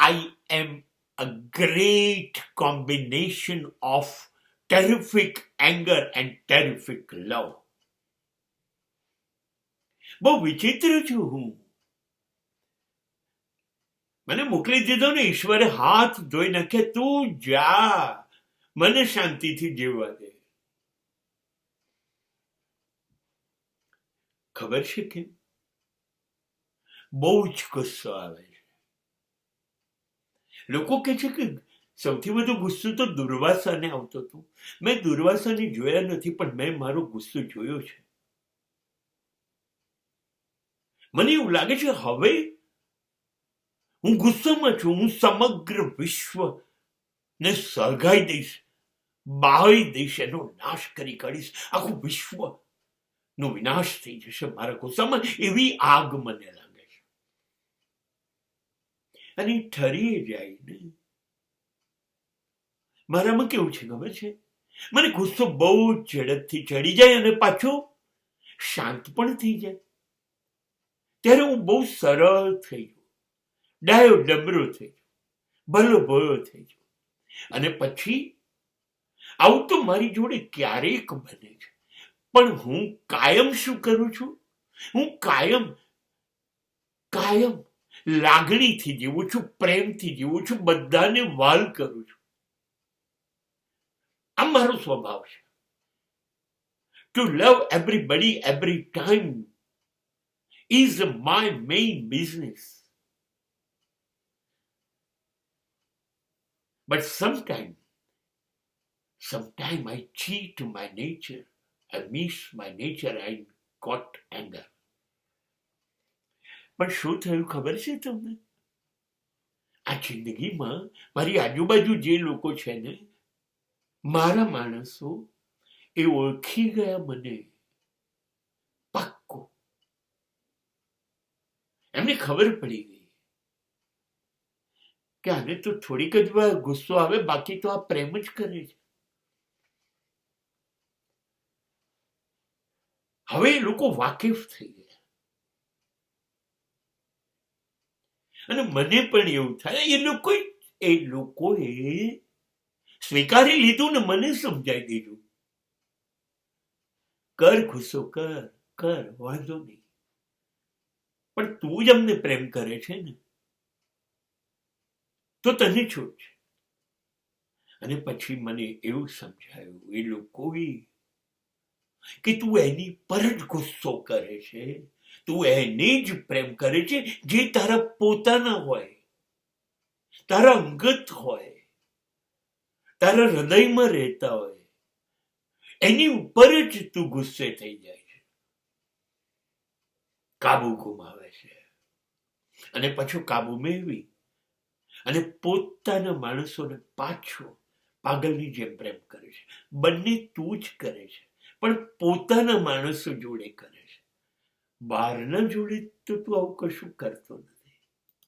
I am a great combination of terrific anger and terrific love. બહુ વિચિત્ર છું હું. મને મોકલી દીધો ને ઈશ્વરે, હાથ ધોઈ નાખે, તું જા, મને શાંતિથી જીવવા દે. ખબર છે કે બહુ જ ગુસ્સો આવે છે. લોકો કહે છે કે સૌથી વધુ ગુસ્સો તો દુર્વાસાને આવતો હતો. મેં દુર્વાસાને જોયા નથી, પણ મેં મારો ગુસ્સો જોયો છે. મને એવું લાગે છે હવે હું ગુસ્સામાં છું. હું સમગ્ર વિશ્વ ને સળગાઈ દઈશ, બાળી દઈશ, એનો નાશ કરી કાઢીશ. આખું વિશ્વ નો વિનાશ થઈ જશે મારા ગુસ્સામાં, એવી આગ મને લાગે છે. અને ઠરી જાય ને. મારામાં કેવું છે ખબર છે? મને ગુસ્સો બહુ ઝડપથી ચડી જાય અને પાછો શાંત પણ થઈ જાય. ત્યારે હું બહુ સરળ થઈ જાઉં, ડાયો ડમરો થઈ જાઉં, ભલો ભલો થઈ જાઉં. અને પછી આવું તો મારી જોડે ક્યારેક બને છે, પણ હું કાયમ શું કરું છું? હું કાયમ લાગણીથી જીવું છું, પ્રેમથી જીવું છું, બધાને વાલ કરું છું. આ મારો સ્વભાવ છે. Two love everybody every time is my main business. But sometimes I cheat my nature. I miss my nature. I got anger. પણ શું થયું ખબર છે તમને? આ જિંદગીમાં મારી આજુબાજુ જે લોકો છે ને, મારા માણસો, એ ઓળખી ગયા મને પાક્કો. એમને ખબર પડી ગઈ કે આને તો થોડીક જ વાર ગુસ્સો આવે, બાકી તો આ પ્રેમ જ કરે છે. હવે એ લોકો વાકેફ થઈ ગયા. અને મને પણ એવું થાય, એ લોકોએ સ્વીકારી લીધું ને, મને સમજાઈ દીધું, કર ગુસ્સો, કર વાંધો નહીં, પણ તું જ અમને પ્રેમ કરે છે ને, તો તને છૂટ છે. અને પછી મને એવું સમજાયું એ લોકોએ કે તું એની પર જ ગુસ્સો કરે છે, તું એને જ પ્રેમ કરે છે જે તારા પોતાના હોય, તારા અંગત હોય, તારા હૃદયમાં રહેતા હોય. એની ઉપર જ તું ગુસ્સે થઈ જાય છે, કાબુ ગુમાવે છે, અને પાછું કાબુ મેળવી અને પોતાના માણસોને પાછો પાગલની જેમ પ્રેમ કરે છે. બંને તું જ કરે છે, પણ પોતાના માણસો જોડે કરે છે. બહારના જોડે તો તું આવું કશું કરતો નથી.